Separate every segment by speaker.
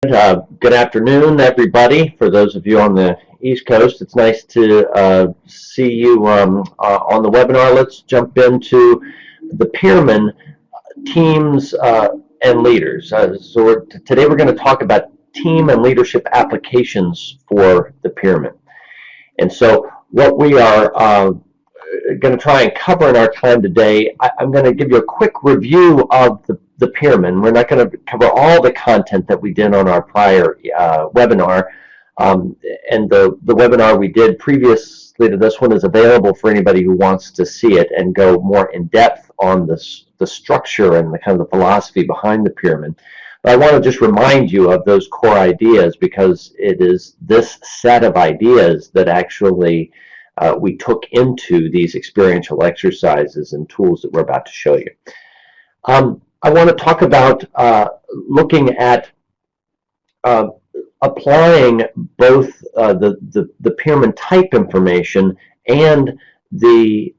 Speaker 1: Good afternoon, everybody. For those of you on the East Coast, it's nice to see you on the webinar. Let's jump into the Pearman teams and leaders. Today we're going to talk about team and leadership applications for the Pearman. And so what we are going to try and cover in our time today, I'm going to give you a quick review of the Pearman. We're not going to cover all the content that we did on our prior webinar. And the webinar we did previously to this one is available for anybody who wants to see it and go more in depth on the structure and the kind of the philosophy behind the Pearman. But I want to just remind you of those core ideas, because it is this set of ideas that actually we took into these experiential exercises and tools that we're about to show you. I want to talk about looking at applying both the Pearman type information and the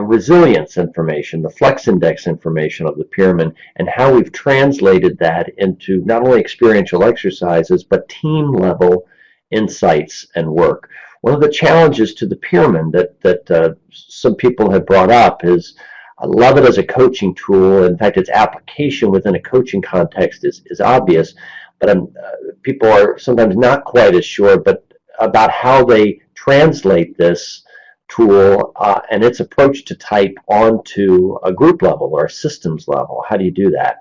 Speaker 1: resilience information, the flex index information of the Pearman, and how we've translated that into not only experiential exercises, but team level insights and work. One of the challenges to the Pearman that some people have brought up is, I love it as a coaching tool. In fact, its application within a coaching context is obvious, but people are sometimes not quite as sure about how they translate this tool and its approach to type onto a group level or a systems level. How do you do that?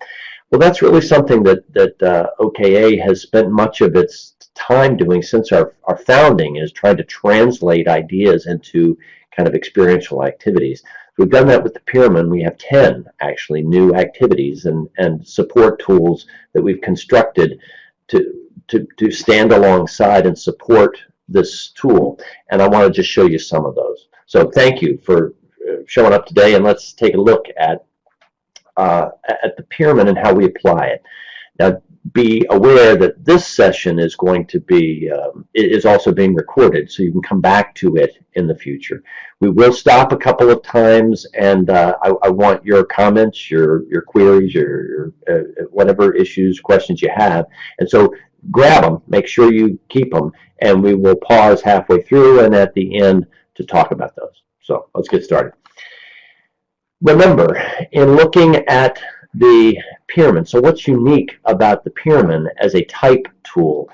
Speaker 1: Well, that's really something that OKA has spent much of its time doing since our founding, is trying to translate ideas into kind of experiential activities. We've done that with the Pearman. We have 10 actually new activities and support tools that we've constructed to stand alongside and support this tool. And I want to just show you some of those. So thank you for showing up today, and let's take a look at the Pearman and how we apply it. Now, be aware that this session is going to be is also being recorded, so you can come back to it in the future. We will stop a couple of times, and I want your comments, your queries, your whatever issues, questions you have, and so grab them, make sure you keep them, and we will pause halfway through and at the end to talk about those. So let's get started. Remember, in looking at the Pearman, so what's unique about the Pearman as a type tool?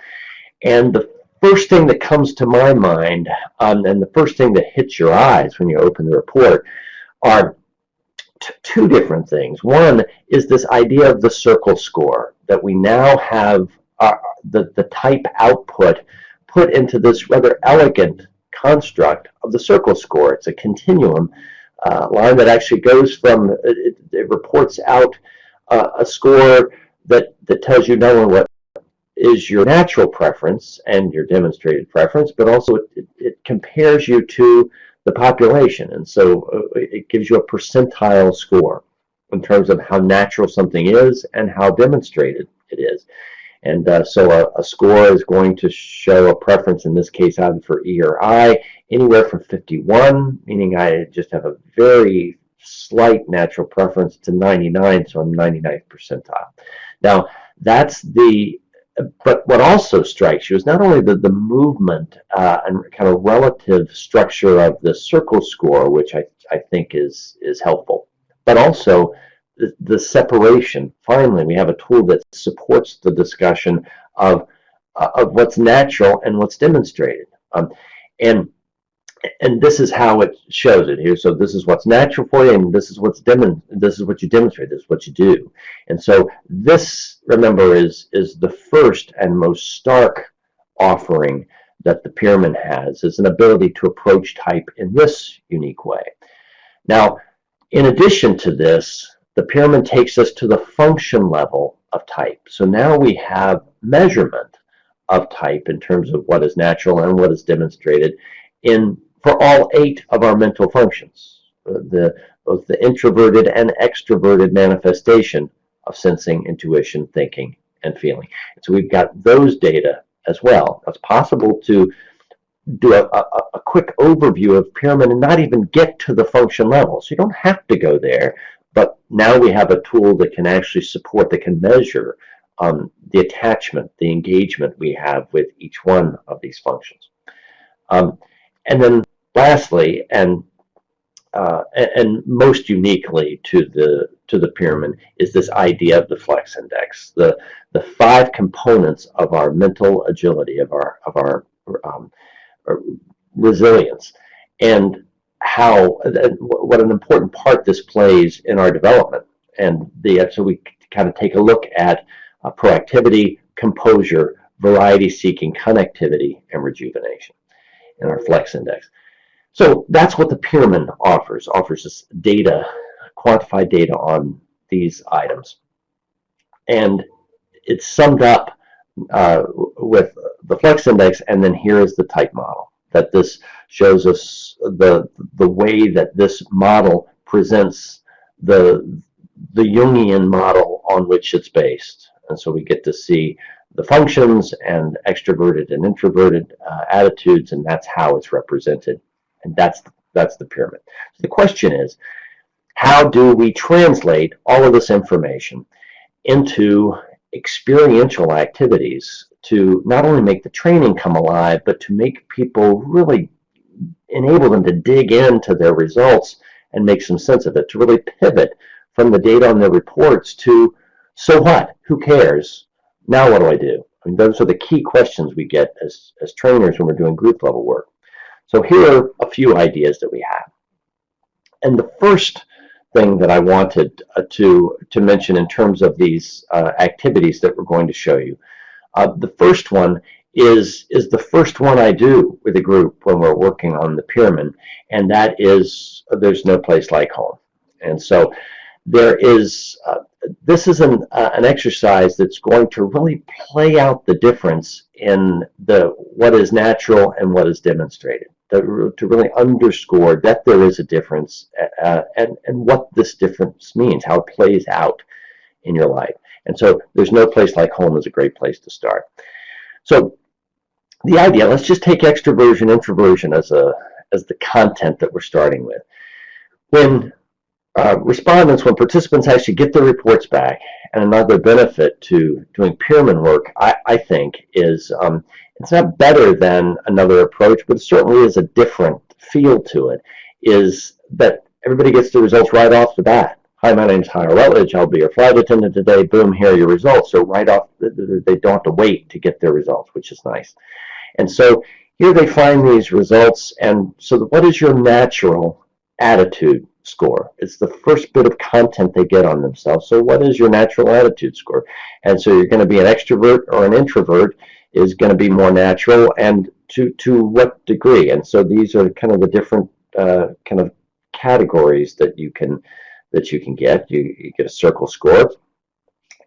Speaker 1: And the first thing that comes to my mind, and the first thing that hits your eyes when you open the report, are two different things. One is this idea of the circle score, that we now have the type output put into this rather elegant construct of the circle score. It's a continuum line that actually goes from, it reports out a score that tells you not only what is your natural preference and your demonstrated preference, but also it compares you to the population. And so it gives you a percentile score in terms of how natural something is and how demonstrated it is. And so a score is going to show a preference, in this case either for E or I, anywhere from 51, meaning I just have a very slight natural preference, to 99, so I'm 99th percentile. Now, that's but what also strikes you is not only the movement and kind of relative structure of the circle score, which I think is helpful, but also the separation. Finally, we have a tool that supports the discussion of what's natural and what's demonstrated. And this is how it shows it here. So this is what's natural for you, and this is what you demonstrate. This is what you do. And so this, remember, is the first and most stark offering that the Pearman has, is an ability to approach type in this unique way. Now, in addition to this, the Pearman takes us to the function level of type. So now we have measurement of type in terms of what is natural and what is demonstrated for all 8 of our mental functions, both the introverted and extroverted manifestation of sensing, intuition, thinking, and feeling. And so we've got those data as well. It's possible to do a quick overview of Pearman and not even get to the function level. So you don't have to go there, but now we have a tool that can actually support, that can measure the attachment, the engagement we have with each one of these functions. And then lastly, and most uniquely to the Pearman, is this idea of the flex index, the 5 components of our mental agility, of our resilience, and what an important part this plays in our development. And so we kind of take a look at proactivity, composure, variety seeking, connectivity, and rejuvenation in our flex index. So that's what the Pearman offers us data, quantified data on these items. And it's summed up with the flex index, and then here is the type model. That this shows us the way that this model presents the Jungian model on which it's based. And so we get to see the functions and extroverted and introverted attitudes, and that's how it's represented. And that's the Pearman. So the question is, how do we translate all of this information into experiential activities to not only make the training come alive, but to make people really enable them to dig into their results and make some sense of it, to really pivot from the data on their reports to, so what? Who cares? Now what do I do? I mean, those are the key questions we get as trainers when we're doing group level work. So here are a few ideas that we have. And the first thing that I wanted to mention in terms of these activities that we're going to show you, the first one is the first one I do with a group when we're working on the Pearman, and that is there's no place like home. And so there is this is an exercise that's going to really play out the difference in what is natural and what is demonstrated, to really underscore that there is a difference and what this difference means, how it plays out in your life. And so there's no place like home is a great place to start. So the idea, let's just take extroversion, introversion as the content that we're starting with. When when participants actually get their reports back, and another benefit to doing Pearman work, I think, is it's not better than another approach, but it certainly is a different feel to it, is that everybody gets the results right off the bat. Hi, my name's Hire Rutledge. I'll be your flight attendant today. Boom, here are your results. So right off, they don't have to wait to get their results, which is nice. And so here they find these results, and so what is your natural attitude score? It's the first bit of content they get on themselves. So what is your natural attitude score? And so you're going to be an extrovert or an introvert is going to be more natural, and to what degree? And so these are kind of the different kind of categories that you can get. You get a circle score.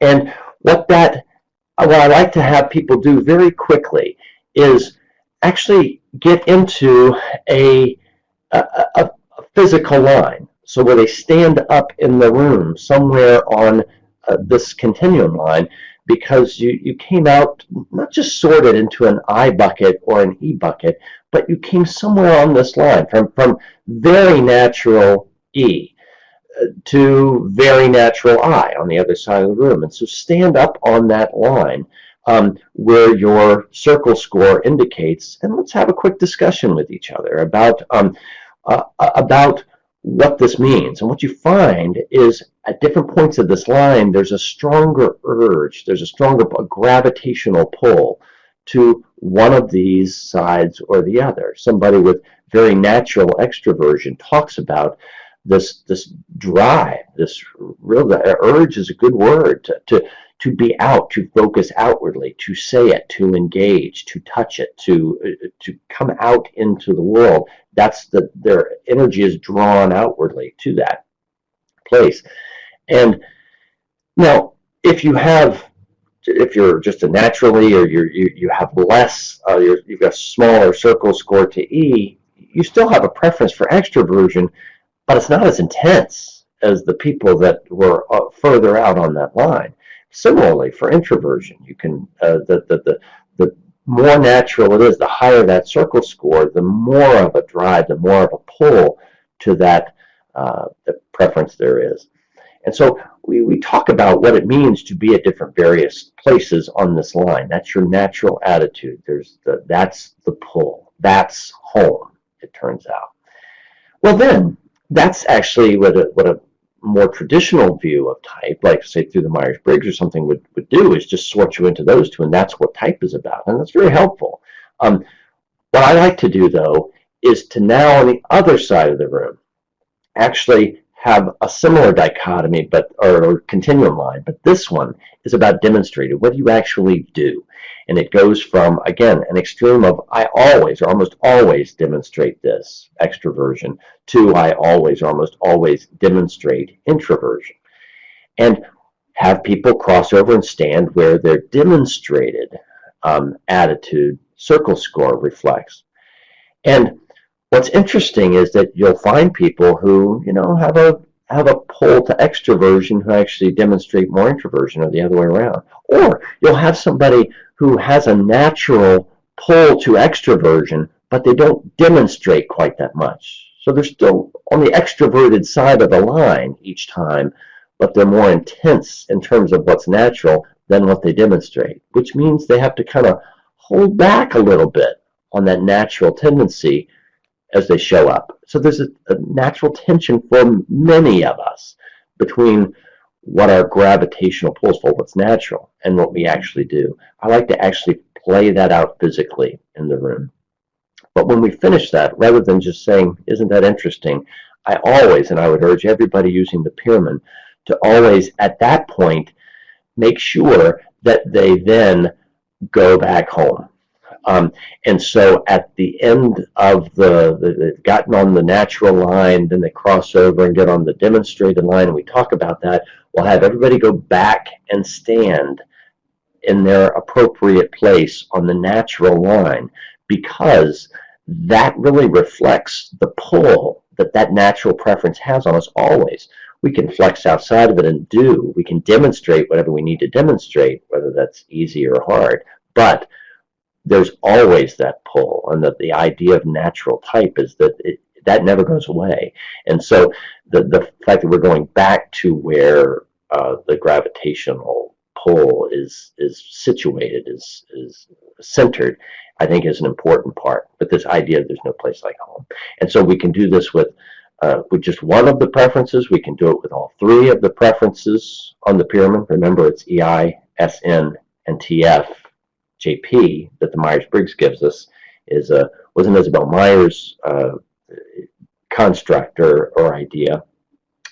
Speaker 1: And what I like to have people do very quickly is actually get into a physical line. So where they stand up in the room somewhere on this continuum line, because you came out not just sorted into an I bucket or an E bucket, but you came somewhere on this line from very natural E to very natural I on the other side of the room. And so stand up on that line where your circle score indicates, and let's have a quick discussion with each other about what this means. And what you find is at different points of this line, there's a stronger urge, there's a stronger gravitational pull to one of these sides or the other. Somebody with very natural extroversion talks about this drive, this real urge is a good word, to be out, to focus outwardly, to say it, to engage, to touch it, to come out into the world. That's their energy is drawn outwardly to that place. And now, if you're just a naturally, or you have less, you've got a smaller circle score to E, you still have a preference for extroversion, but it's not as intense as the people that were further out on that line. Similarly, for introversion, you can the more natural it is, the higher that circle score, the more of a drive, the more of a pull to that the preference there is. And so we talk about what it means to be at different various places on this line. That's your natural attitude. That's the pull. That's home, it turns out. Well, then, that's actually what a more traditional view of type, like say through the Myers-Briggs or something, would do, is just sort you into those two, and that's what type is about, and that's very helpful. What I like to do, though, is to now on the other side of the room actually have a similar dichotomy, or continuum line, but this one is about demonstrating. What do you actually do? And it goes from, again, an extreme of I always or almost always demonstrate this, extroversion, to I always or almost always demonstrate introversion. And have people cross over and stand where their demonstrated attitude circle score reflects. And what's interesting is that you'll find people who, have a pull to extroversion who actually demonstrate more introversion, or the other way around. Or you'll have somebody who has a natural pull to extroversion, but they don't demonstrate quite that much. So they're still on the extroverted side of the line each time, but they're more intense in terms of what's natural than what they demonstrate, which means they have to kind of hold back a little bit on that natural tendency as they show up. So there's a natural tension for many of us between what our gravitational pulls for, what's natural, and what we actually do. I like to actually play that out physically in the room. But when we finish that, rather than just saying, isn't that interesting, I always, and I would urge everybody using the Pearman to always, at that point, make sure that they then go back home. And so at the end of they've gotten on the natural line, then they cross over and get on the demonstrated line, and we talk about that. We'll have everybody go back and stand in their appropriate place on the natural line, because that really reflects the pull that natural preference has on us always. We can flex outside of it and we can demonstrate whatever we need to demonstrate, whether that's easy or hard, but there's always that pull, and that the idea of natural type is that that never goes away. And so the fact that we're going back to where the gravitational pull is situated, is centered, I think is an important part. But this idea there's no place like home. And so we can do this with just one of the preferences. We can do it with all three of the preferences on the Pearman. Remember, it's EI, SN, and TF. JP that the Myers-Briggs gives us was an Isabel Myers construct or idea,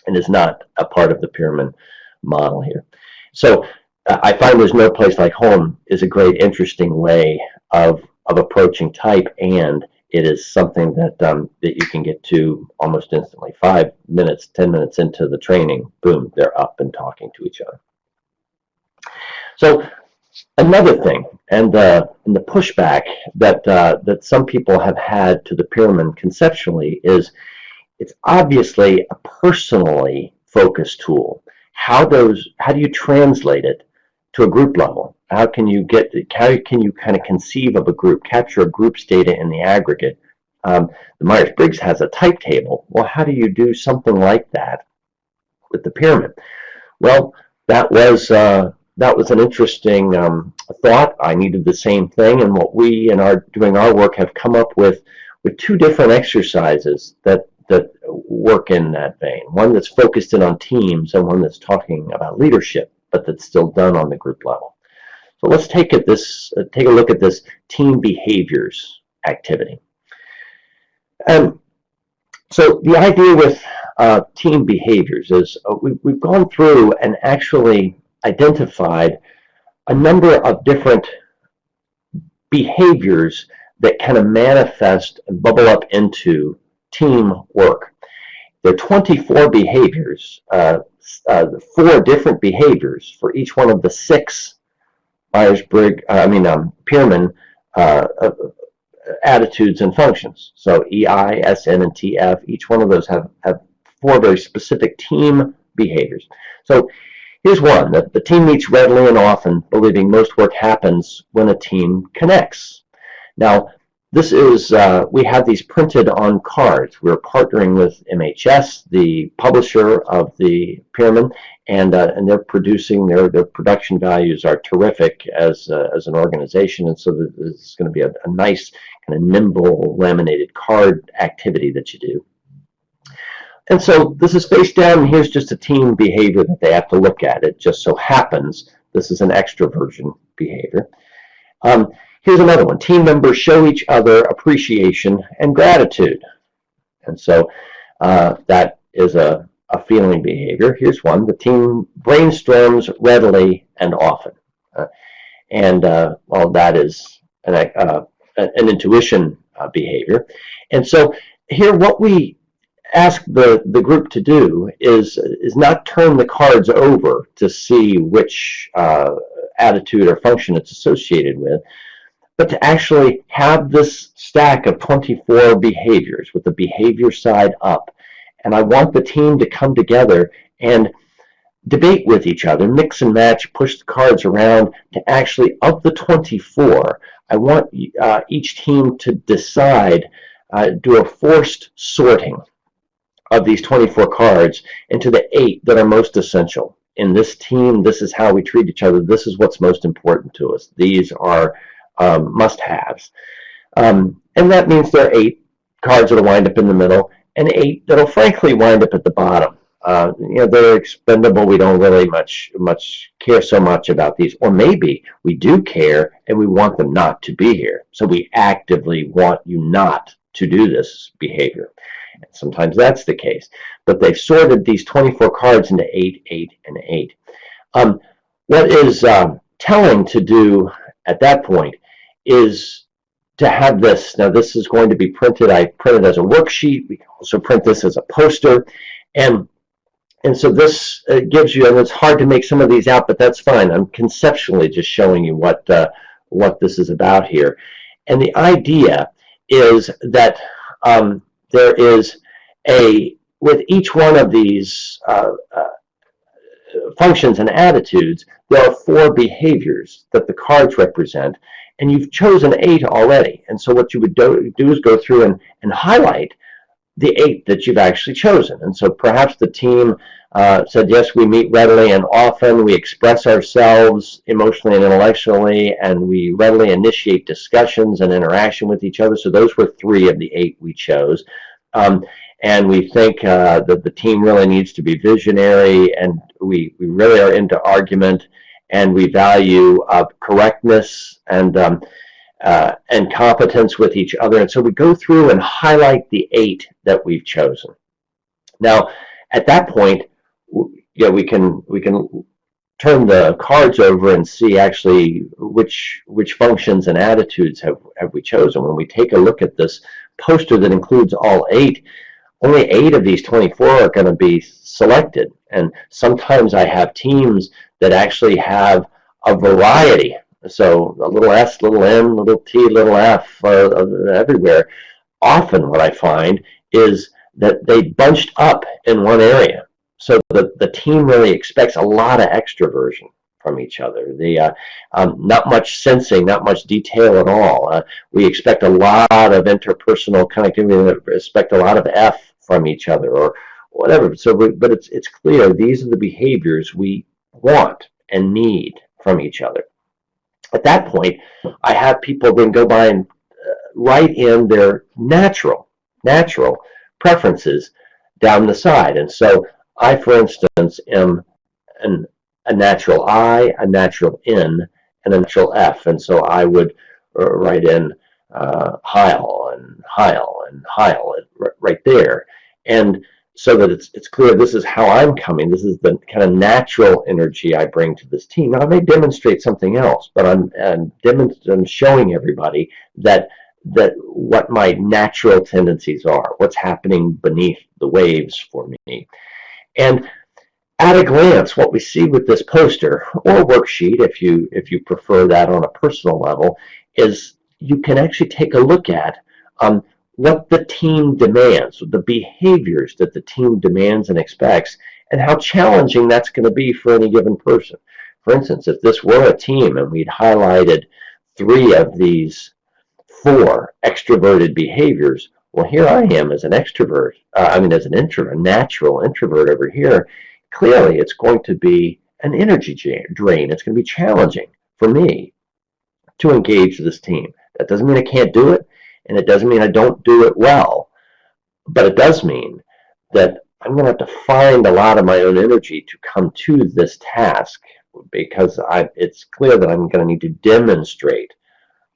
Speaker 1: and is not a part of the Pearman model here. So I find there's no place like home is a great, interesting way of approaching type, and it is something that that you can get to almost instantly. 5 minutes, 10 minutes into the training, boom, they're up and talking to each other. So another thing, and the pushback that some people have had to the Pearman conceptually, is it's obviously a personally focused tool. How do you translate it to a group level? How can you kind of conceive of a group, capture a group's data in the aggregate? The Myers-Briggs has a type table. Well, how do you do something like that with the Pearman? Well, that was an interesting thought. I needed the same thing, and what we in doing our work have come up with two different exercises that work in that vein. One that's focused in on teams, and one that's talking about leadership, but that's still done on the group level. So let's take a look at this team behaviors activity. So the idea with team behaviors is we've gone through and actually identified a number of different behaviors that kind of manifest and bubble up into teamwork. There are 24 behaviors, 4 different behaviors for each one of the 6 Pearman attitudes and functions. So EI, SN, and TF, each one of those have 4 very specific team behaviors. So here's one: that the team meets readily and often, believing most work happens when a team connects. Now, this is, we have these printed on cards. We're partnering with MHS, the publisher of the Pearman, and they're producing, their production values are terrific as an organization, and so this is going to be a nice kind of nimble laminated card activity that you do. And so this is face down, and here's just a team behavior that they have to look at. It just so happens this is an extroversion behavior. Here's another one. Team members show each other appreciation and gratitude. And so that is a feeling behavior. Here's one. The team brainstorms readily and often. Well, that is an intuition behavior. And so here what we ask the group to do is not turn the cards over to see which attitude or function it's associated with, but to actually have this stack of 24 behaviors with the behavior side up. And I want the team to come together and debate with each other, mix and match, push the cards around to actually, of the 24, I want each team to decide, do a forced sorting of these 24 cards into the 8 that are most essential. In this team, this is how we treat each other. This is what's most important to us. These are must-haves. And that means there are 8 cards that'll wind up in the middle and 8 that'll frankly wind up at the bottom. They're expendable. We don't really much care so much about these. Or maybe we do care and we want them not to be here. So we actively want you not to do this behavior. And sometimes that's the case. But they've sorted these 24 cards into 8, 8, and 8. What is telling to do at that point is to have this. Now, this is going to be printed. I printed as a worksheet. We can also print this as a poster. And so this gives you, and it's hard to make some of these out, but that's fine. I'm conceptually just showing you what this is about here. And the idea is that there is with each one of these functions and attitudes, there are 4 behaviors that the cards represent, and you've chosen 8 already. And so what you would do is go through and highlight the 8 that you've actually chosen. And so perhaps the team said, yes, we meet readily and often, we express ourselves emotionally and intellectually, and we readily initiate discussions and interaction with each other. So those were 3 of the 8 we chose. And we think that the team really needs to be visionary, and we really are into argument, and we value correctness and competence with each other. And so we go through and highlight the 8 that we've chosen. Now, at that point, we can turn the cards over and see actually which functions and attitudes have we chosen. When we take a look at this poster that includes all 8, only 8 of these 24 are going to be selected. And sometimes I have teams that actually have a variety. So a little S, little N, little T, little F everywhere. Often what I find is that they bunched up in one area. So the team really expects a lot of extroversion from each other. Not much sensing, not much detail at all. We expect a lot of interpersonal connectivity. We expect a lot of F from each other or whatever. So, but it's clear these are the behaviors we want and need from each other. At that point, I have people then go by and write in their natural preferences down the side. And so I, for instance, am a natural I, a natural N, and a natural F. And so I would write in Heil and Heil and Heil right there. And so that it's clear this is how I'm coming. This is the kind of natural energy I bring to this team. Now, I may demonstrate something else, but I'm showing everybody that what my natural tendencies are, what's happening beneath the waves for me. And at a glance, what we see with this poster or worksheet, if you prefer that on a personal level, is you can actually take a look at what the team demands, the behaviors that the team demands and expects, and how challenging that's going to be for any given person. For instance, if this were a team and we'd highlighted 3 of these for extroverted behaviors. Well, here I am as an extrovert, as an introvert, a natural introvert over here. Clearly, it's going to be an energy drain. It's going to be challenging for me to engage this team. That doesn't mean I can't do it, and it doesn't mean I don't do it well, but it does mean that I'm going to have to find a lot of my own energy to come to this task, because it's clear that I'm going to need to demonstrate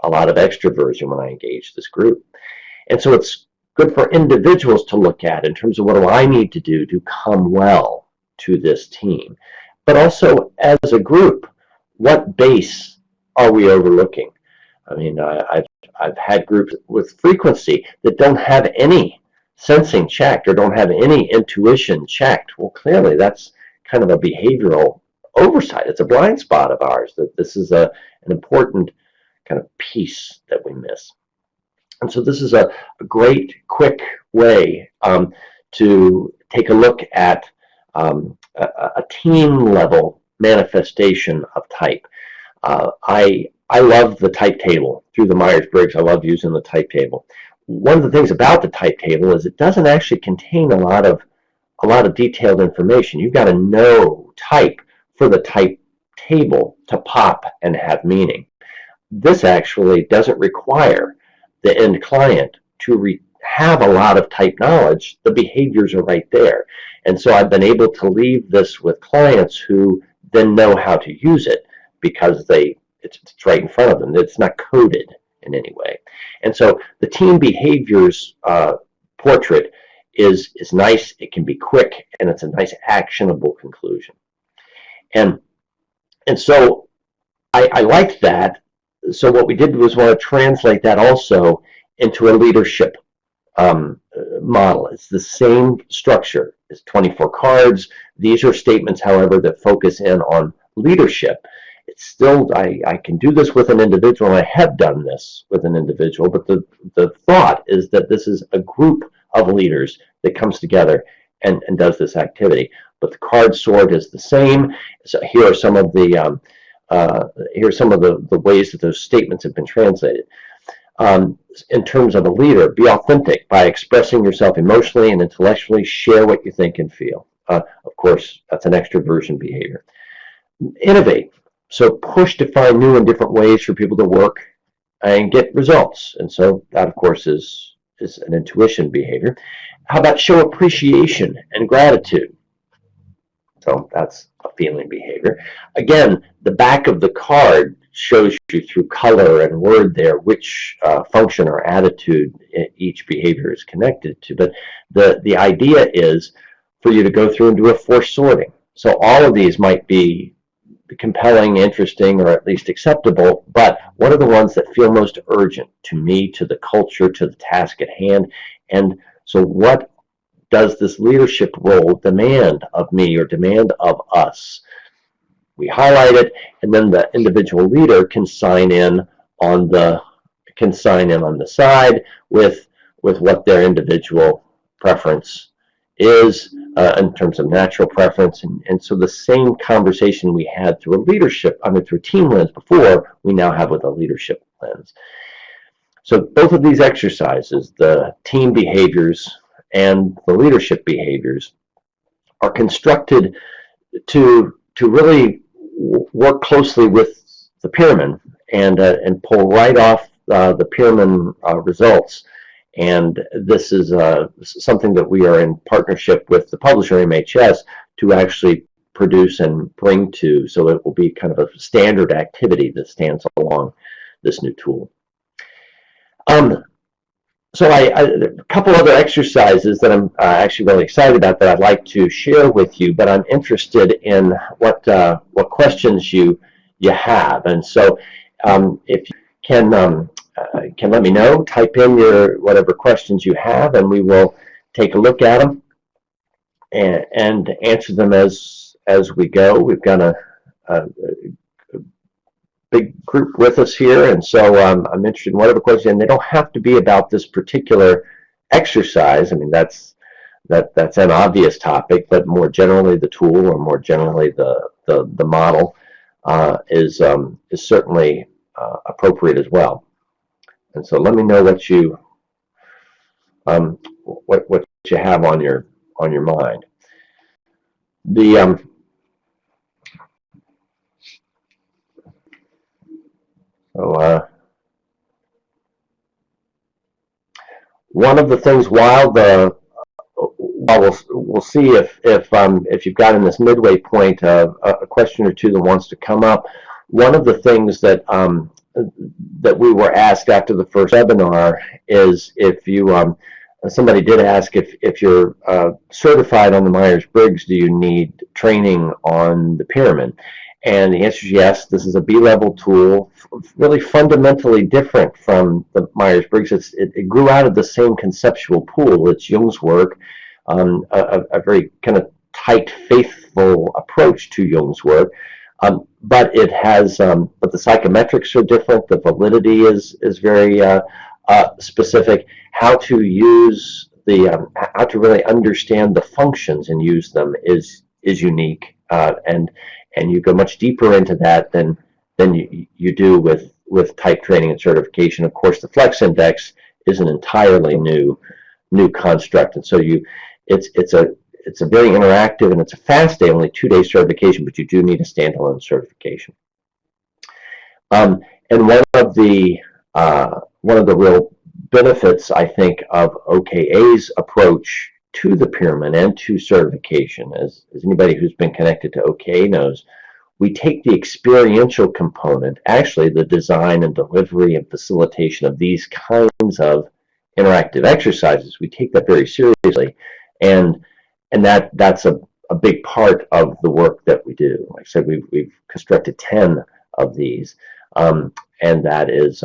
Speaker 1: a lot of extroversion when I engage this group. And so it's good for individuals to look at in terms of what do I need to do to come well to this team. But also as a group, what base are we overlooking? I mean, I've had groups with frequency that don't have any sensing checked or don't have any intuition checked. Well, clearly that's kind of a behavioral oversight. It's a blind spot of ours, that this is an important kind of piece that we miss. And so this is a great, quick way to take a look at a team-level manifestation of type. I love the type table through the Myers-Briggs. I love using the type table. One of the things about the type table is it doesn't actually contain a lot of detailed information. You've got to know type for the type table to pop and have meaning. This actually doesn't require the end client to have a lot of type knowledge. The behaviors are right there. And so I've been able to leave this with clients who then know how to use it because it's right in front of them. It's not coded in any way. And so the team behaviors portrait is nice. It can be quick, and it's a nice actionable conclusion. And so I liked that. So what we did was want to translate that also into a leadership model. It's the same structure. It's 24 cards. These are statements, however, that focus in on leadership. It's still, I can do this with an individual, and I have done this with an individual, but the thought is that this is a group of leaders that comes together and does this activity. But the card sort is the same. So here are some of the ways that those statements have been translated. In terms of a leader, be authentic by expressing yourself emotionally and intellectually. Share what you think and feel. Of course, that's an extroversion behavior. Innovate. So push to find new and different ways for people to work and get results. And so that, of course, is an intuition behavior. How about show appreciation and gratitude? So that's a feeling behavior. Again, the back of the card shows you through color and word there which function or attitude each behavior is connected to. But the idea is for you to go through and do a force sorting. So all of these might be compelling, interesting, or at least acceptable, but what are the ones that feel most urgent to me, to the culture, to the task at hand? And so what does this leadership role demand of me or demand of us? We highlight it, and then the individual leader can sign in on the side with what their individual preference is in terms of natural preference. And so the same conversation we had through through a team lens before, we now have with a leadership lens. So both of these exercises, the team behaviors and the leadership behaviors, are constructed to really work closely with the Pearman and pull right off the Pearman results. And this is something that we are in partnership with the publisher MHS to actually produce and bring to, so it will be kind of a standard activity that stands along this new tool. So a couple other exercises that I'm actually really excited about that I'd like to share with you, but I'm interested in what questions you have. And so if you can let me know, type in whatever questions you have, and we will take a look at them and answer them as we go. We've got a big group with us here, and so I'm interested in whatever question. And they don't have to be about this particular exercise. I mean, that's an obvious topic, but more generally the tool, or more generally the model, is certainly appropriate as well. And so let me know what you what you have on your mind. The one of the things while we'll see if you've got in this midway point a question or two that wants to come up. One of the things that that we were asked after the first webinar is if you somebody did ask if you're certified on the Myers-Briggs, do you need training on the Pearman? And the answer is yes. This is a B-level tool, really fundamentally different from the Myers-Briggs. It grew out of the same conceptual pool. It's Jung's work, a very kind of tight, faithful approach to Jung's work. But it has, but the psychometrics are different. The validity is very specific. How to use how to really understand the functions and use them is unique, and you go much deeper into that than you do with type training and certification. Of course, the Flex Index is an entirely new construct, and so it's a very interactive, and it's a fast day, only 2-day certification, but you do need a standalone certification. And one of the real benefits, I think, of OKA's approach to the Pearman and to certification, as anybody who's been connected to OKA knows, we take the experiential component, actually the design and delivery and facilitation of these kinds of interactive exercises. We take that very seriously, and that's a big part of the work that we do. Like I said, we've constructed 10 of these, and that is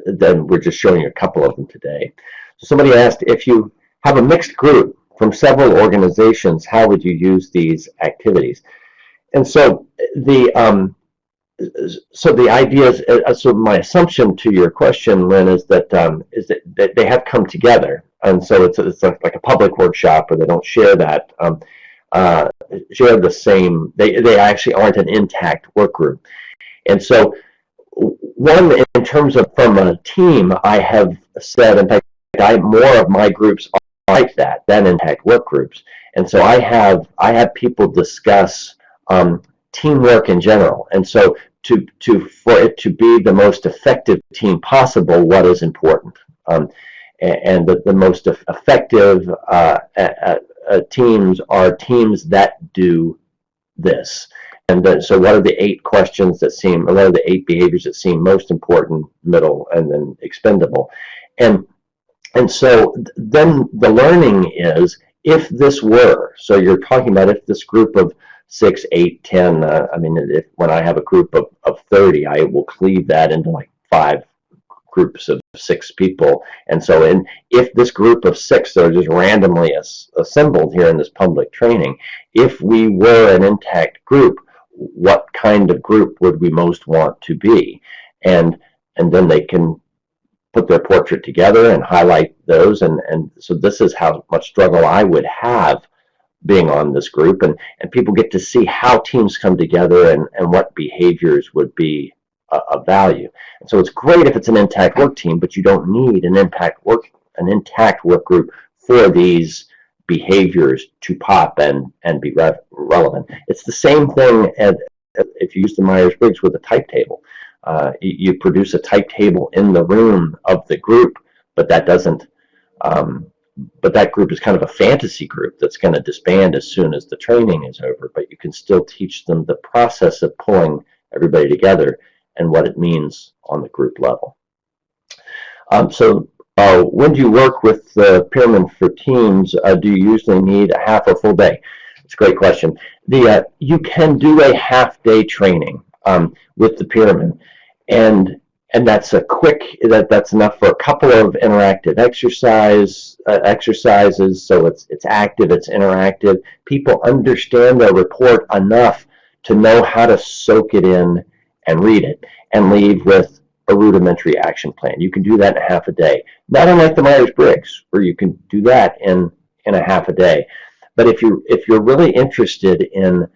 Speaker 1: then we're just showing you a couple of them today. So somebody asked, if you have a mixed group from several organizations, how would you use these activities? And so the idea is, so my assumption to your question, Lynn, is that they have come together, and so it's like a public workshop, or they don't share that share the same. They actually aren't an intact work group, and so one, in terms of from a team, I have said, in fact, more of my groups are like that than intact work groups, and so I have people discuss teamwork in general, and so for it to be the most effective team possible, what is important, and the most effective teams are teams that do this. And so what are the 8 questions that seem, or what are the 8 behaviors that seem most important, middle, and then expendable? And so then the learning is, if this were, so you're talking about if this group of 6, 8, 10, I mean, when I have a group of 30, I will cleave that into like 5 groups of 6 people. And so if this group of 6 that are just randomly assembled here in this public training, if we were an intact group, what kind of group would we most want to be? And then they can put their portrait together and highlight those, and so this is how much struggle I would have being on this group, and people get to see how teams come together and what behaviors would be of value. And so it's great if it's an intact work team, but you don't need an intact work group for these behaviors to pop and be relevant. It's the same thing as if you use the Myers-Briggs with a type table. You produce a type table in the room of the group, but that doesn't. But that group is kind of a fantasy group that's going to disband as soon as the training is over. But you can still teach them the process of pulling everybody together and what it means on the group level. When do you work with Pearman for teams? Do you usually need a half or full day? It's a great question. You can do a half-day training with the Pearman, and that's a quick. That's enough for a couple of interactive exercises. So it's active, it's interactive. People understand their report enough to know how to soak it in and read it, and leave with a rudimentary action plan. You can do that in a half a day. Not unlike the Myers-Briggs, where you can do that in a half a day. But if you're really interested in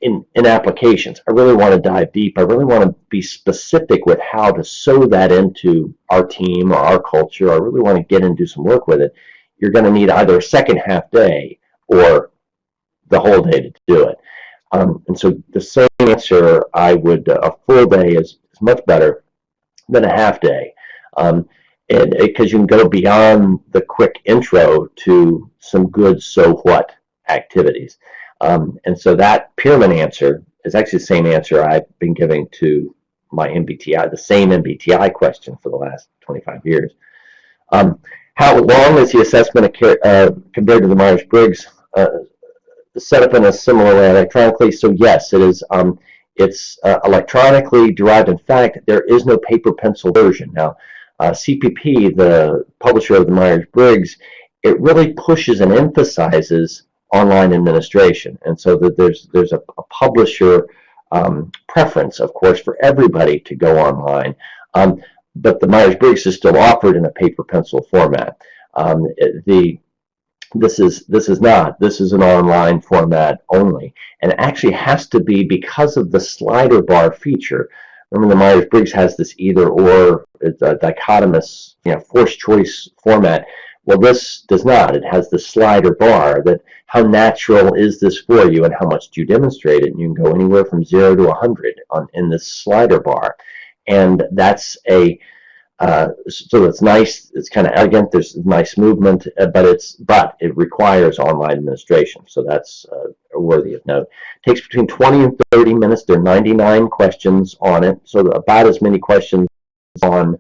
Speaker 1: in applications. I really want to dive deep. I really want to be specific with how to sew that into our team or our culture. I really want to get in and do some work with it. You're going to need either a second half day or the whole day to do it. And so the same answer, a full day is much better than a half day. Because you can go beyond the quick intro to some good so what activities. And so that Pearman answer is actually the same answer I've been giving to my MBTI, the same MBTI question for the last 25 years. How long is the assessment compared to the Myers-Briggs? Set up in a similar way electronically? So yes, it is. It's electronically derived. In fact, there is no paper pencil version. Now, CPP, the publisher of the Myers-Briggs, it really pushes and emphasizes online administration, and so that there's a publisher preference, of course, for everybody to go online. But the Myers-Briggs is still offered in a paper pencil format. This is not. This is an online format only, and it actually has to be because of the slider bar feature. Remember, the Myers-Briggs has this either/or, it's a dichotomous, forced choice format. Well, this does not. It has the slider bar. That how natural is this for you, and how much do you demonstrate it? And you can go anywhere from 0 to 100 in this slider bar, and that's so it's nice. It's kind of elegant. There's nice movement, but it requires online administration. So that's worthy of note. It takes between 20 and 30 minutes. There are 99 questions on it, so about as many questions on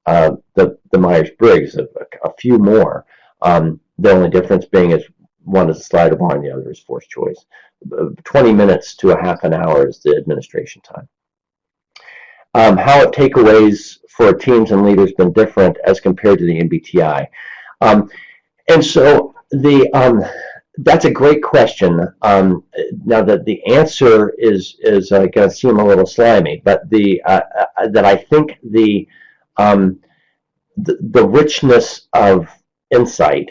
Speaker 1: the Myers-Briggs, a few more. The only difference being is one is a slider bar and the other is forced choice. 20 minutes to a half an hour is the administration time. How have takeaways for teams and leaders been different as compared to the MBTI? And so that's a great question. Now that the answer is going to seem a little slimy, but that I think the richness of insight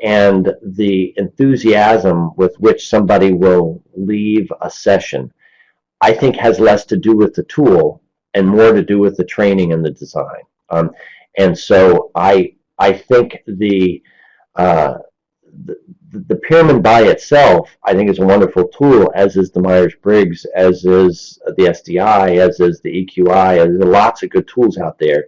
Speaker 1: and the enthusiasm with which somebody will leave a session, I think has less to do with the tool and more to do with the training and the design. And so I think the Pearman by itself, I think, is a wonderful tool, as is the Myers-Briggs, as is the SDI, as is the EQI. There's lots of good tools out there.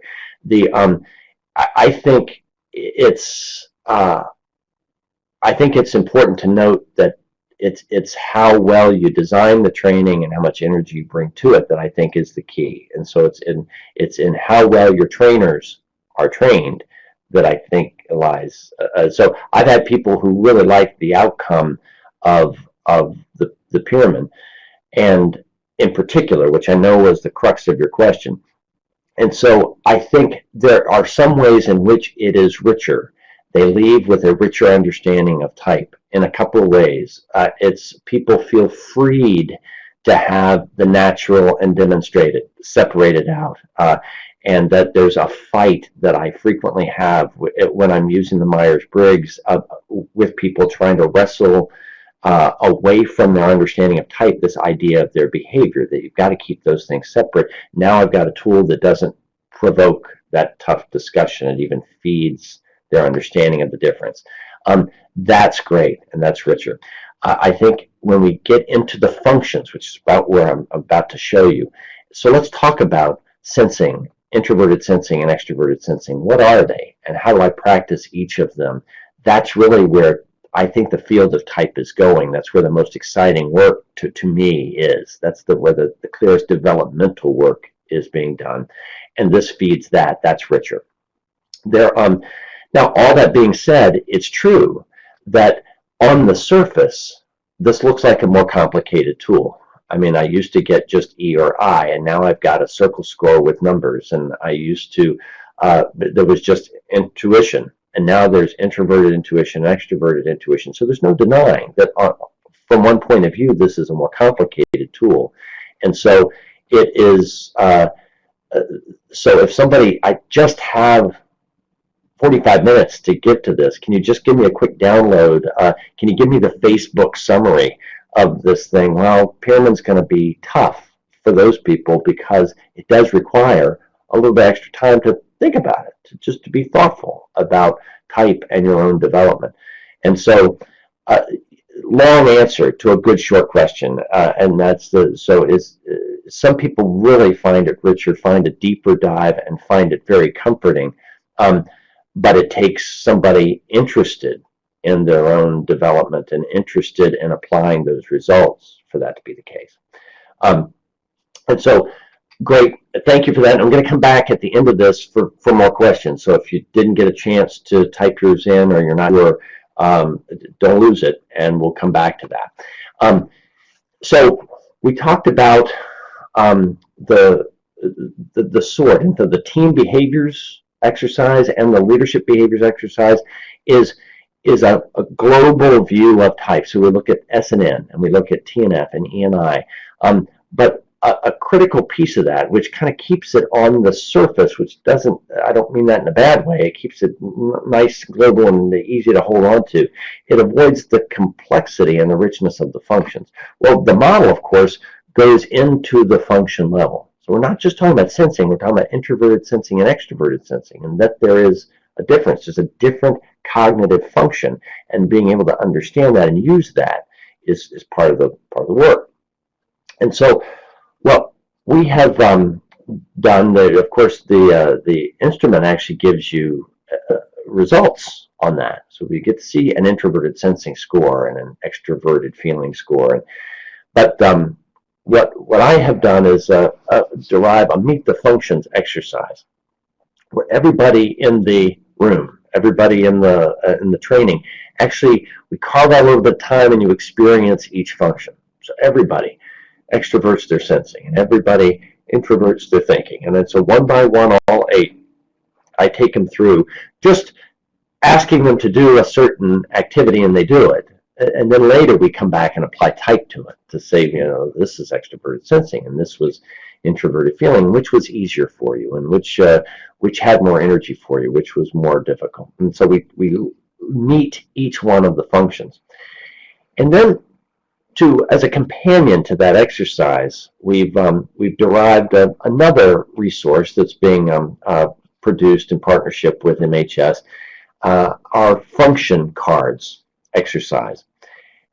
Speaker 1: I think it's important to note that it's how well you design the training and how much energy you bring to it that I think is the key. And so it's in how well your trainers are trained that I think lies. So I've had people who really like the outcome of the Pearman, and in particular, which I know was the crux of your question. And so I think there are some ways in which it is richer. They leave with a richer understanding of type in a couple of ways. People feel freed to have the natural and demonstrated separated out, and that there's a fight that I frequently have when I'm using the Myers-Briggs with people trying to wrestle away from their understanding of type, this idea of their behavior, that you've got to keep those things separate. Now I've got a tool that doesn't provoke that tough discussion. It even feeds their understanding of the difference. That's great, and that's richer. I think when we get into the functions, which is about where I'm about to show you, so let's talk about sensing, introverted sensing and extroverted sensing. What are they, and how do I practice each of them? That's really where I think the field of type is going. That's where the most exciting work to me is. That's where the clearest developmental work is being done, and this feeds that. That's richer. Now, all that being said, it's true that on the surface, this looks like a more complicated tool. I mean, I used to get just E or I, and now I've got a circle score with numbers, and I used to, there was just intuition, and now there's introverted intuition and extroverted intuition. So there's no denying that from one point of view, this is a more complicated tool. And so it is, so if somebody, I just have 45 minutes to get to this. Can you just give me a quick download? Can you give me the Facebook summary of this thing, well, Pearman's going to be tough for those people because it does require a little bit extra time to think about it, just to be thoughtful about type and your own development. And so, long answer to a good short question, and that's some people really find it richer, find a deeper dive, and find it very comforting. But it takes somebody interested in their own development and interested in applying those results for that to be the case. And so, great, thank you for that. And I'm going to come back at the end of this for more questions. So if you didn't get a chance to type yours in or you're not sure, don't lose it, and we'll come back to that. So we talked about the sort, and the team behaviors exercise and the leadership behaviors exercise is a global view of type. So we look at S&N, and we look at TNF and ENI. But a critical piece of that, which kind of keeps it on the surface, which doesn't, I don't mean that in a bad way, it keeps it nice, global, and easy to hold on to. It avoids the complexity and the richness of the functions. Well, the model, of course, goes into the function level. So we're not just talking about sensing, we're talking about introverted sensing and extroverted sensing, and that there is a difference. There's a different cognitive function, and being able to understand that and use that is part of the work. And so, well, we have done of course, the instrument actually gives you results on that. So we get to see an introverted sensing score and an extroverted feeling score. But what I have done is derive a meet the functions exercise, where everybody in the room, everybody in the training, actually we carve out a little bit of time and you experience each function. So everybody extroverts their sensing, and everybody introverts their thinking. And then so one by one, all 8, I take them through, just asking them to do a certain activity, and they do it. And then later we come back and apply type to it to say, this is extroverted sensing, and this was introverted feeling, which was easier for you, and which had more energy for you, which was more difficult. And so we meet each one of the functions. And then, as a companion to that exercise, we've derived another resource that's being produced in partnership with MHS, our function cards exercise.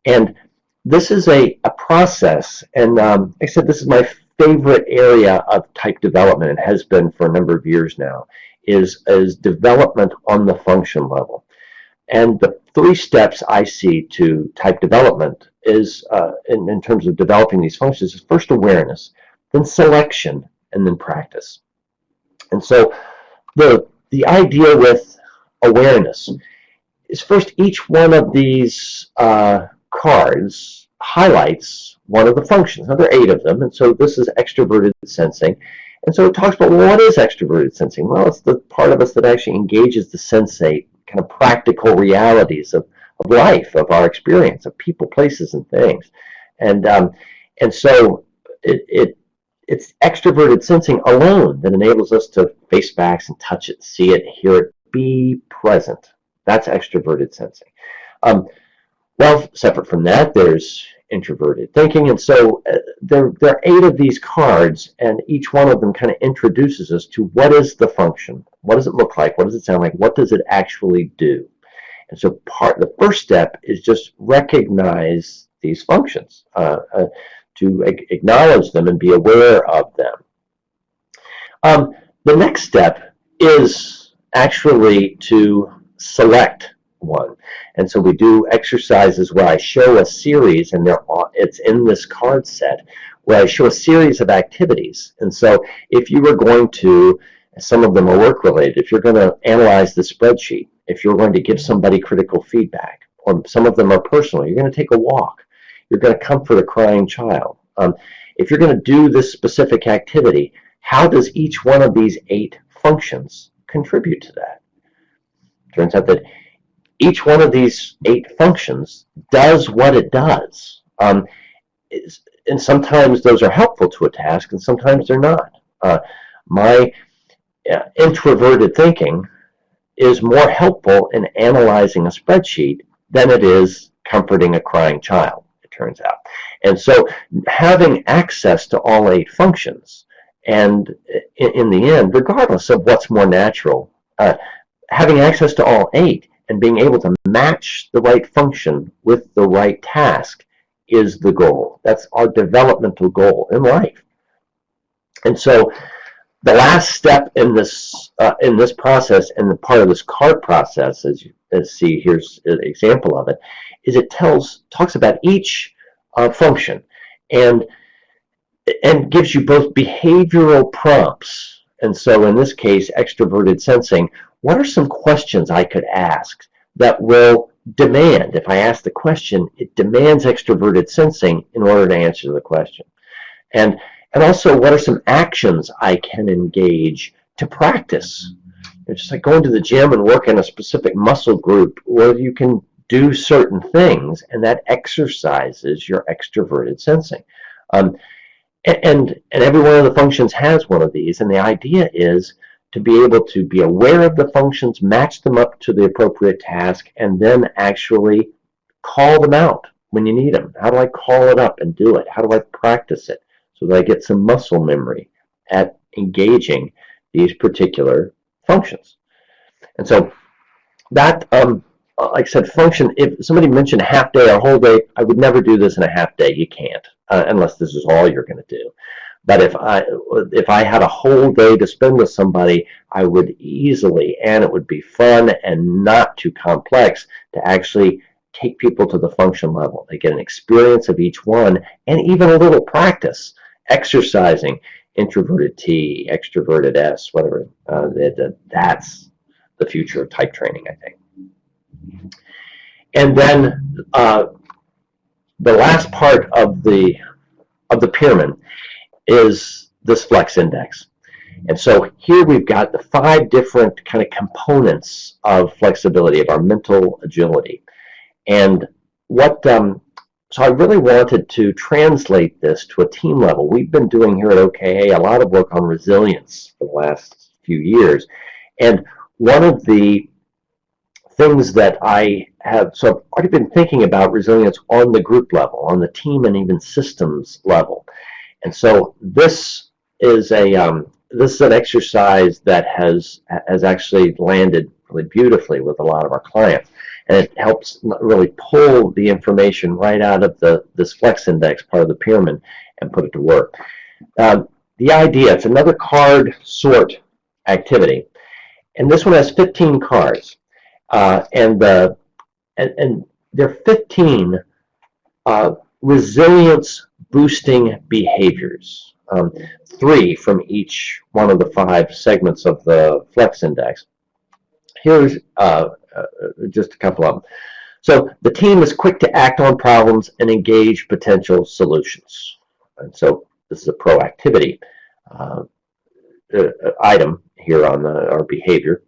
Speaker 1: And this is a process, and like I said, this is my favorite area of type development, and has been for a number of years now, is development on the function level. And the 3 steps I see to type development is, in terms of developing these functions, is first awareness, then selection, and then practice. And so the idea with awareness is, first, each one of these cards highlights one of the functions. Now, there are 8 of them, and so this is extroverted sensing. And so it talks about, well, what is extroverted sensing? Well, it's the part of us that actually engages the sensate kind of practical realities of life, of our experience, of people, places, and things. And so it's extroverted sensing alone that enables us to face facts and touch it, see it, hear it, be present. That's extroverted sensing. Well, separate from that, there's introverted thinking. And so there are 8 of these cards, and each one of them kind of introduces us to what is the function, what does it look like, what does it sound like, what does it actually do. And so the first step is just recognize these functions, to acknowledge them and be aware of them. The next step is actually to select one. And so we do exercises where I show a series, and it's in this card set, where I show a series of activities. And so if you were going to, some of them are work-related, if you're going to analyze the spreadsheet, if you're going to give somebody critical feedback, or some of them are personal, you're going to take a walk, you're going to comfort a crying child. If you're going to do this specific activity, how does each one of these 8 functions contribute to that? Turns out that each one of these 8 functions does what it does. And sometimes those are helpful to a task, and sometimes they're not. My introverted thinking is more helpful in analyzing a spreadsheet than it is comforting a crying child. turns out. And so having access to all 8 functions, and in the end, regardless of what's more natural, having access to all 8 and being able to match the right function with the right task is the goal. That's our developmental goal in life. And so the last step in this process, and the part of this CART process, as you see, here's an example of it, is it talks about each function and gives you both behavioral prompts. And so in this case, extroverted sensing, what are some questions I could ask that will demand, if I ask the question, it demands extroverted sensing in order to answer the question. And also, what are some actions I can engage to practice? It's just like going to the gym and working a specific muscle group, where you can do certain things, and that exercises your extroverted sensing. And every one of the functions has one of these, and the idea is to be able to be aware of the functions, match them up to the appropriate task, and then actually call them out when you need them. How do I call it up and do it? How do I practice it so that I get some muscle memory at engaging these particular functions? And so that, like I said, function, if somebody mentioned a half day or a whole day, I would never do this in a half day. You can't, unless this is all you're going to do. But if I had a whole day to spend with somebody, I would easily, and it would be fun and not too complex, to actually take people to the function level. They get an experience of each one, and even a little practice, exercising introverted T, extroverted S, whatever. That's the future of type training, I think. And then the last part of the Pearman is this flex index. And so here we've got the 5 different kind of components of flexibility, of our mental agility. And so I really wanted to translate this to a team level. We've been doing here at OKA a lot of work on resilience for the last few years. And one of the things that I've already been thinking about resilience on the group level, on the team and even systems level. And so this is an exercise that has actually landed really beautifully with a lot of our clients, and it helps really pull the information right out of this flex index part of the Pearman and put it to work. The idea, it's another card sort activity, and this one has 15 cards, and there are 15 resilience boosting behaviors, 3 from each one of the 5 segments of the flex index. Here's just a couple of them. So the team is quick to act on problems and engage potential solutions. And so this is a proactivity item here on our behavior.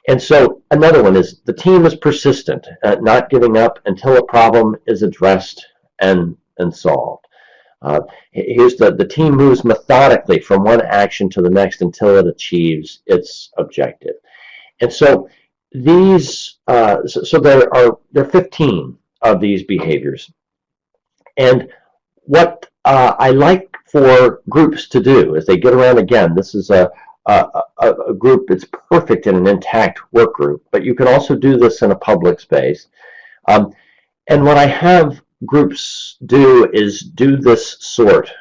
Speaker 1: And so another one is the team is persistent, not giving up until a problem is addressed and solved. Here's the team moves methodically from one action to the next until it achieves its objective. And so these, so there are 15 of these behaviors. And what I like for groups to do is they get around again. This is a group that's perfect in an intact work group, but you can also do this in a public space. And what I have groups do is do this sort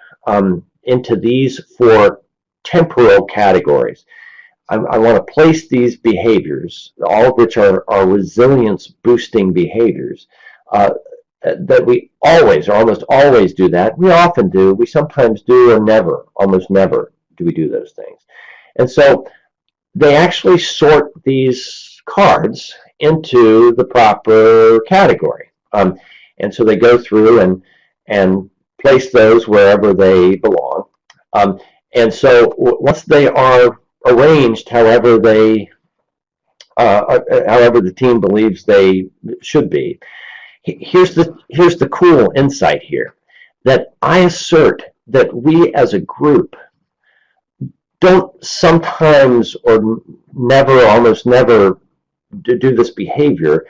Speaker 1: into these 4 temporal categories. I want to place these behaviors, all of which are resilience boosting behaviors, that we always, or almost always do that. We often do, we sometimes do, or never, almost never do we do those things. And so they actually sort these cards into the proper category. And so they go through and place those wherever they belong. And so once they are arranged however the team believes they should be, here's the cool insight here, that I assert that we as a group don't sometimes or never, almost never, do this behavior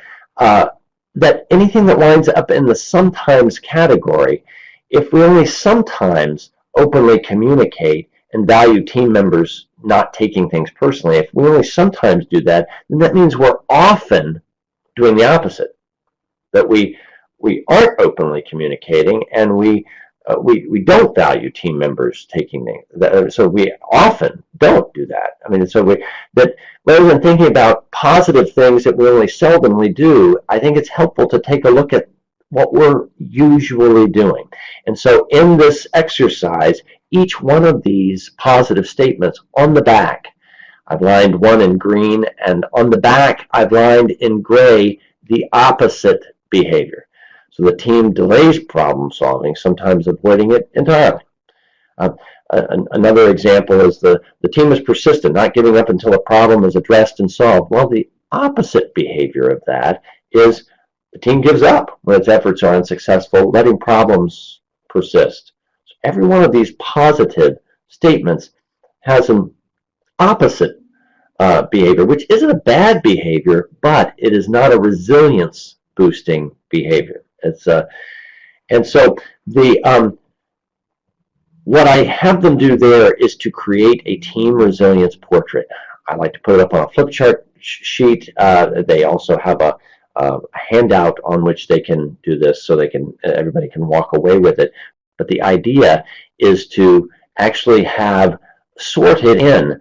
Speaker 1: that anything that winds up in the sometimes category, if we only sometimes openly communicate and value team members not taking things personally, if we only sometimes do that, then that means we're often doing the opposite. That we aren't openly communicating, and we don't value team members taking things. So we often don't do that. I mean, so that rather than thinking about positive things that we only seldomly do, I think it's helpful to take a look at what we're usually doing. And so in this exercise, each one of these positive statements on the back, I've lined one in green, and on the back, I've lined in gray the opposite behavior. So the team delays problem solving, sometimes avoiding it entirely. Another example is the team is persistent, not giving up until a problem is addressed and solved. Well, the opposite behavior of that is the team gives up when its efforts are unsuccessful, letting problems persist. So every one of these positive statements has an opposite behavior, which isn't a bad behavior, but it is not a resilience boosting behavior. It's and so the what I have them do there is to create a team resilience portrait. I like to put it up on a flip chart sheet. They also have a handout on which they can do this, so everybody can walk away with it. But the idea is to actually have sorted in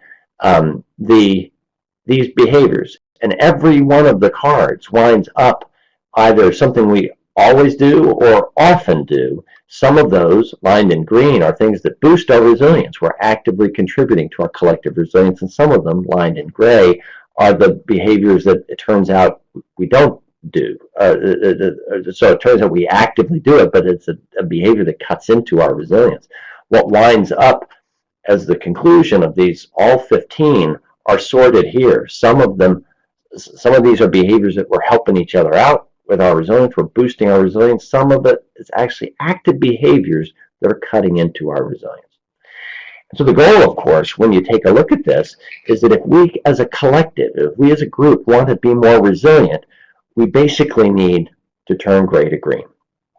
Speaker 1: these behaviors, and every one of the cards winds up either something we always do or often do. Some of those lined in green are things that boost our resilience. We're actively contributing to our collective resilience, and some of them lined in gray are the behaviors that it turns out we don't do. So it turns out we actively do it, but it's a behavior that cuts into our resilience. What lines up as the conclusion of these, all 15, are sorted here. Some of these are behaviors that we're helping each other out with our resilience, we're boosting our resilience. Some of it is actually active behaviors that are cutting into our resilience. So the goal, of course, when you take a look at this, is that if we as a collective, if we as a group want to be more resilient, we basically need to turn gray to green.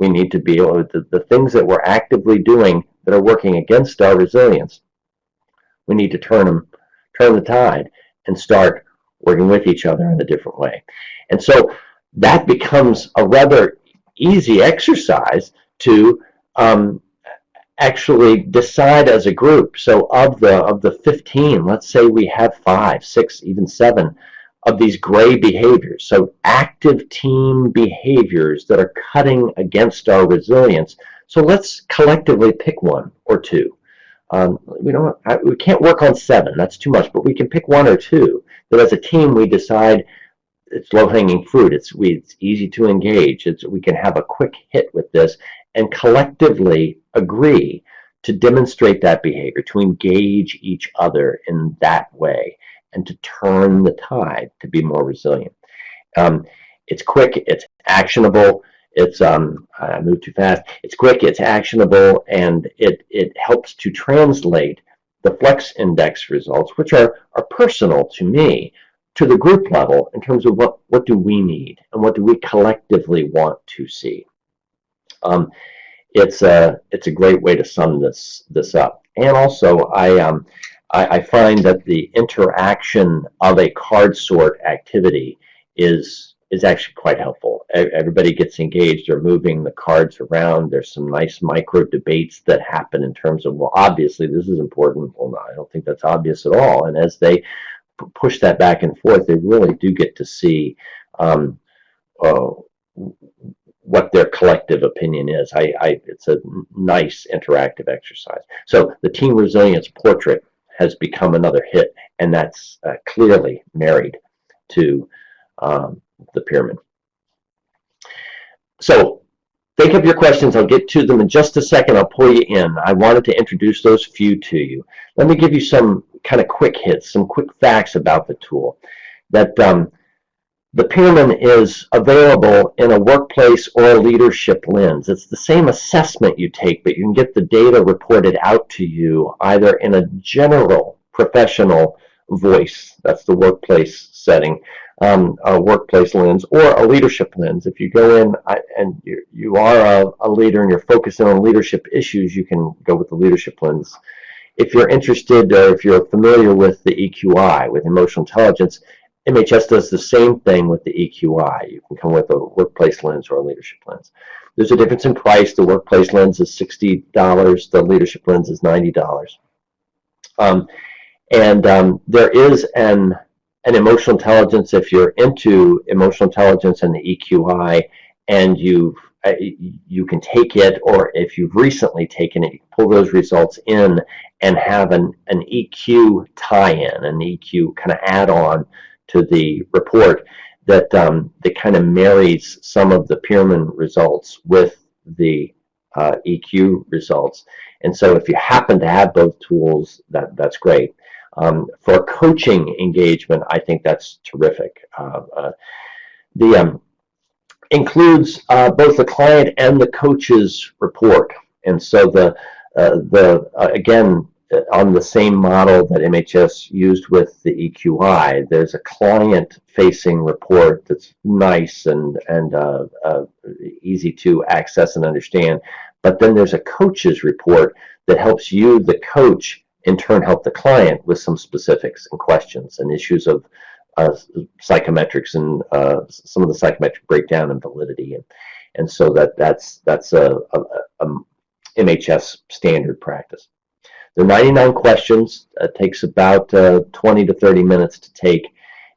Speaker 1: We need to be able to, the things that we're actively doing that are working against our resilience, we need to turn the tide and start working with each other in a different way. And so that becomes a rather easy exercise to actually decide as a group. So of the 15, let's say we have 5, 6, even 7 of these gray behaviors. So active team behaviors that are cutting against our resilience. So let's collectively pick 1 or 2. We can't work on 7, that's too much, but we can pick 1 or 2 that as a team we decide it's low-hanging fruit, it's easy to engage, we can have a quick hit with this, and collectively agree to demonstrate that behavior, to engage each other in that way, and to turn the tide to be more resilient. It's quick, it's actionable, I moved too fast. It's quick, it's actionable, and it helps to translate the Flex Index results, which are personal to me, to the group level in terms of what do we need and what do we collectively want to see. It's a great way to sum this up. And also, I find that the interaction of a card sort activity is actually quite helpful. Everybody gets engaged. They're moving the cards around. There's some nice micro debates that happen in terms of, well, obviously this is important. Well, no, I don't think that's obvious at all. And as they push that back and forth, they really do get to see what their collective opinion is. It's a nice interactive exercise. So the team resilience portrait has become another hit, and that's clearly married to the Pearman. So think of your questions. I'll get to them in just a second. I'll pull you in. I wanted to introduce those few to you. Let me give you some kind of quick hits, some quick facts about the tool. That the Pearman is available in a workplace or a leadership lens. It's the same assessment you take, but you can get the data reported out to you either in a general professional voice, that's the workplace setting, a workplace lens or a leadership lens. If you go in and you are a leader and you're focusing on leadership issues, you can go with the leadership lens. If you're interested, or if you're familiar with the EQI, with emotional intelligence, MHS does the same thing with the EQI. You can come with a workplace lens or a leadership lens. There's a difference in price. The workplace lens is $60. The leadership lens is $90. There is an emotional intelligence. If you're into emotional intelligence and the EQI, and you can take it, or if you've recently taken it, you can pull those results in and have an EQ tie-in, an EQ kind of add-on to the report that kind of marries some of the Pearman results with the EQ results. And so if you happen to have both tools, that's great. For coaching engagement, I think that's terrific. The includes both the client and the coach's report, and so again, on the same model that MHS used with the EQI, there's a client-facing report that's nice and easy to access and understand. But then there's a coach's report that helps you, the coach, in turn help the client with some specifics and questions and issues of psychometrics and some of the psychometric breakdown and validity, and so that's a MHS standard practice. There are 99 questions. It takes about 20 to 30 minutes to take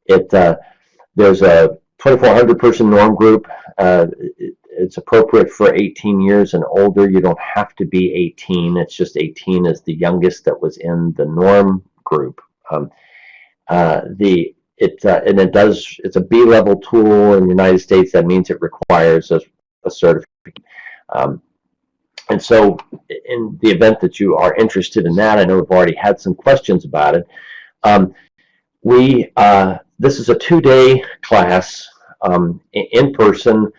Speaker 1: it. There's a 2,400 person norm group. It's appropriate for 18 years and older. You don't have to be 18. It's just 18 is the youngest that was in the norm group. It's a B-level tool in the United States. That means it requires a certificate. And so in the event that you are interested in that, I know we've already had some questions about it. This is a 2-day class in person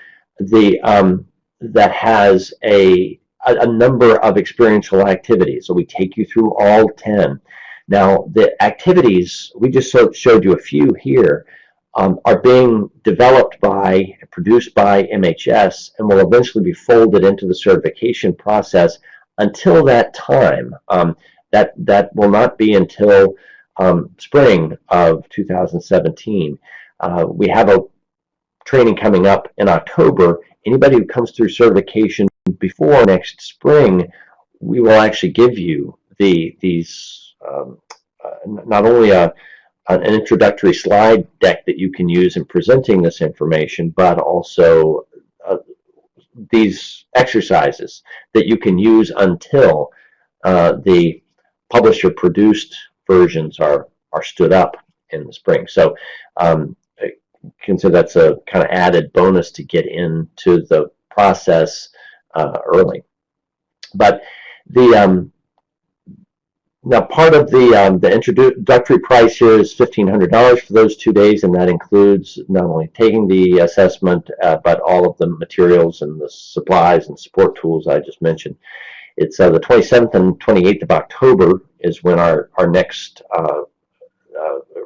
Speaker 1: that has a number of experiential activities. So we take you through all 10. Now, the activities, we just showed you a few here, are being developed by, produced by MHS, and will eventually be folded into the certification process. Until that time, that will not be until spring of 2017. We have a training coming up in October. Anybody who comes through certification before next spring, we will actually give you these not only an introductory slide deck that you can use in presenting this information, but also these exercises that you can use until the publisher-produced versions are stood up in the spring. So consider that's a kind of added bonus to get into the process early. But now, part of the introductory price here is $1,500 for those 2 days, and that includes not only taking the assessment, but all of the materials and the supplies and support tools I just mentioned. It's the 27th and 28th of October is when our next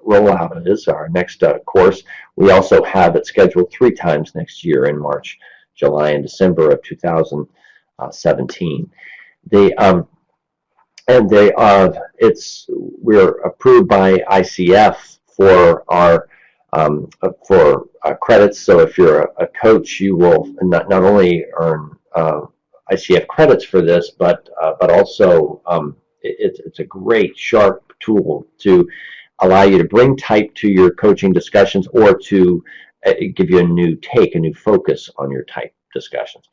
Speaker 1: rollout is, our next course. We also have it scheduled 3 times next year in March, July, and December of 2017. We're approved by ICF for our credits. So if you're a coach, you will not only earn ICF credits for this, but also it's a great sharp tool to allow you to bring type to your coaching discussions, or to give you a new take, a new focus on your type discussions.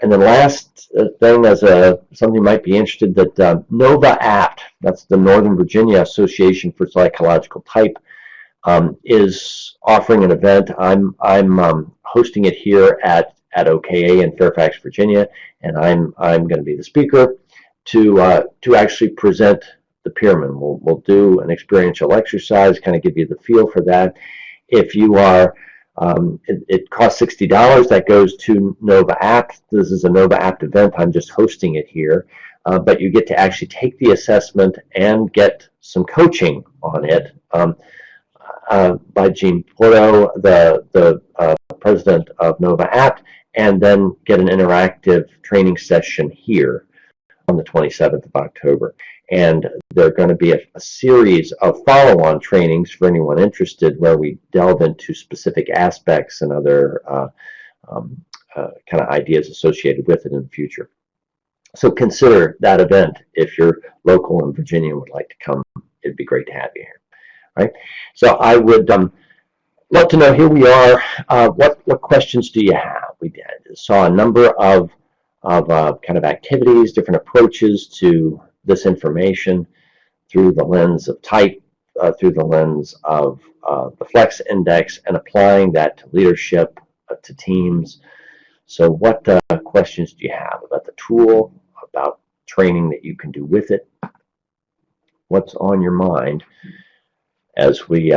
Speaker 1: And then last thing, as something you might be interested, that NOVA APT, that's the Northern Virginia Association for Psychological Type, is offering an event. I'm hosting it here at OKA in Fairfax, Virginia, and I'm going to be the speaker to actually present the Pearman. We'll do an experiential exercise, kind of give you the feel for that. If you are it costs $60. That goes to NOVA APT. This is a NOVA APT event. I'm just hosting it here. But you get to actually take the assessment and get some coaching on it. by Gene Porto, the president of Nova Apt, and then get an interactive training session here on the 27th of October. And there are going to be a series of follow-on trainings for anyone interested where we delve into specific aspects and other kind of ideas associated with it in the future. So consider that event if you're local in Virginia and would like to come. It'd be great to have you here. Right? So I would love to know, here we are, what questions do you have? We saw a number of kind of activities, different approaches to this information through the lens of type, through the lens of the Flex Index, and applying that to leadership, to teams. So what questions do you have about the tool, about training that you can do with it? What's on your mind as we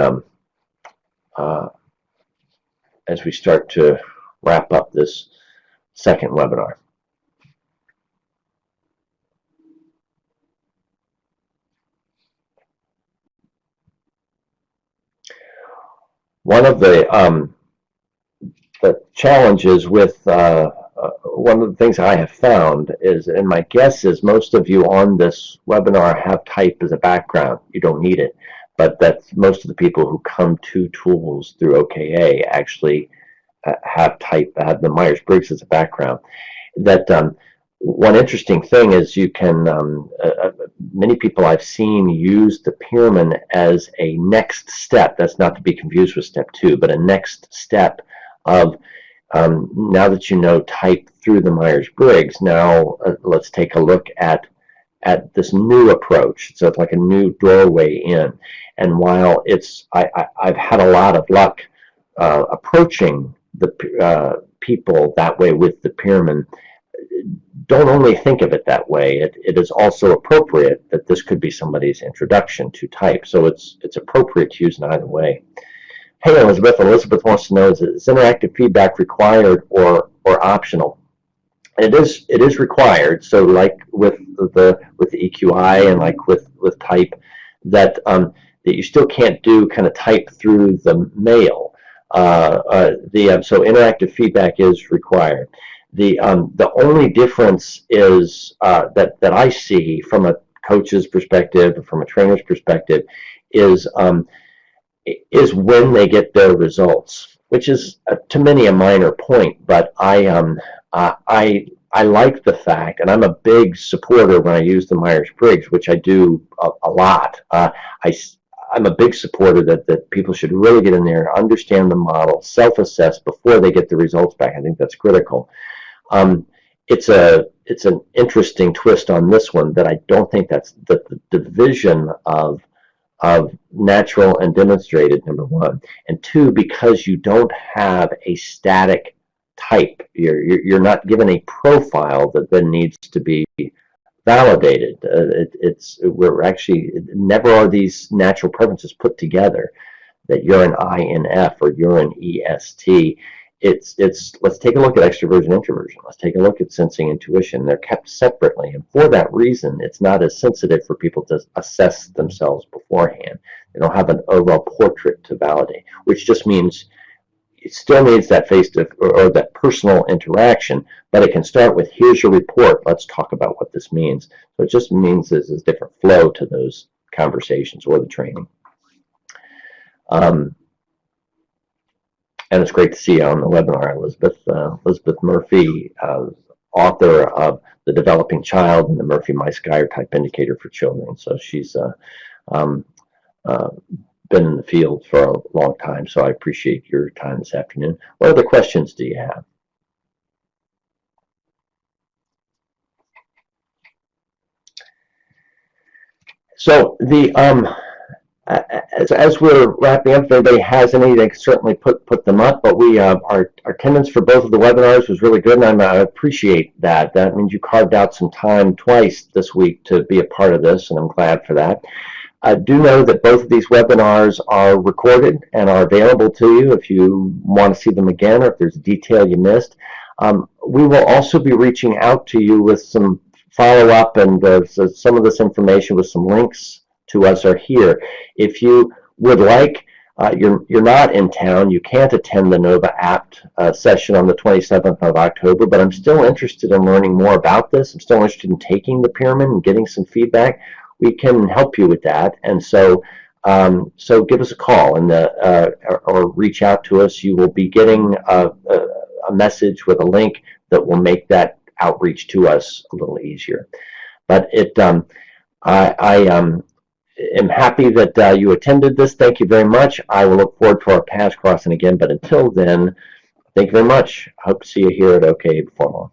Speaker 1: start to wrap up this second webinar? One of the challenges with one of the things I have found is, and my guess is most of you on this webinar have type as a background. You don't need it, but that most of the people who come to tools through OKA actually have type, have the Myers-Briggs as a background. That one interesting thing is you can, many people I've seen use the Pearman as a next step. That's not to be confused with step 2, but a next step of now that you know type through the Myers-Briggs, now let's take a look at this new approach. So it's like a new doorway in. And while it's, I've had a lot of luck approaching the people that way with the Pearman, don't only think of it that way. It is also appropriate that this could be somebody's introduction to type. So it's appropriate to use in either way. Hey, Elizabeth. Elizabeth wants to know, is interactive feedback required or optional? It is required. So like with the EQI and like with type, that you still can't do kind of type through the mail. So interactive feedback is required. The only difference is that I see from a coach's perspective, from a trainer's perspective, is when they get their results, which is to many a minor point. But I like the fact, and I'm a big supporter when I use the Myers-Briggs, which I do a lot. I'm a big supporter that people should really get in there, understand the model, self-assess before they get the results back. I think that's critical. It's an interesting twist on this one that I don't think that's the division of natural and demonstrated, number one, and two, because you don't have a static type. You're not given a profile that then needs to be validated. We're actually, never are these natural preferences put together, that you're an INF or you're an EST. It's let's take a look at extroversion, introversion. Let's take a look at sensing, intuition. They're kept separately, and for that reason, it's not as sensitive for people to assess themselves beforehand. They don't have an overall portrait to validate, which just means it still needs that or that personal interaction, but it can start with, here's your report, let's talk about what this means. So it just means there's a different flow to those conversations or the training. And it's great to see you on the webinar, Elizabeth. Elizabeth Murphy, author of The Developing Child and the Murphy-Mice-Geyer Type Indicator for Children. So she's been in the field for a long time, so I appreciate your time this afternoon. What other questions do you have? So as we're wrapping up, if anybody has any, they can certainly put them up. But our attendance for both of the webinars was really good, and I appreciate that. That means you carved out some time twice this week to be a part of this, and I'm glad for that. I do know that both of these webinars are recorded and are available to you if you want to see them again or if there's a detail you missed. We will also be reaching out to you with some follow-up, and so some of this information with some links to us are here. If you would like you're not in town, you can't attend the Nova Apt session on the 27th of October, but I'm still interested in learning more about this. I'm still interested in taking the Pearman and getting some feedback. We can help you with that, and so give us a call and or reach out to us. You will be getting a message with a link that will make that outreach to us a little easier. But I am happy that you attended this. Thank you very much. I will look forward to our paths crossing again. But until then, thank you very much. I hope to see you here at OKA before long.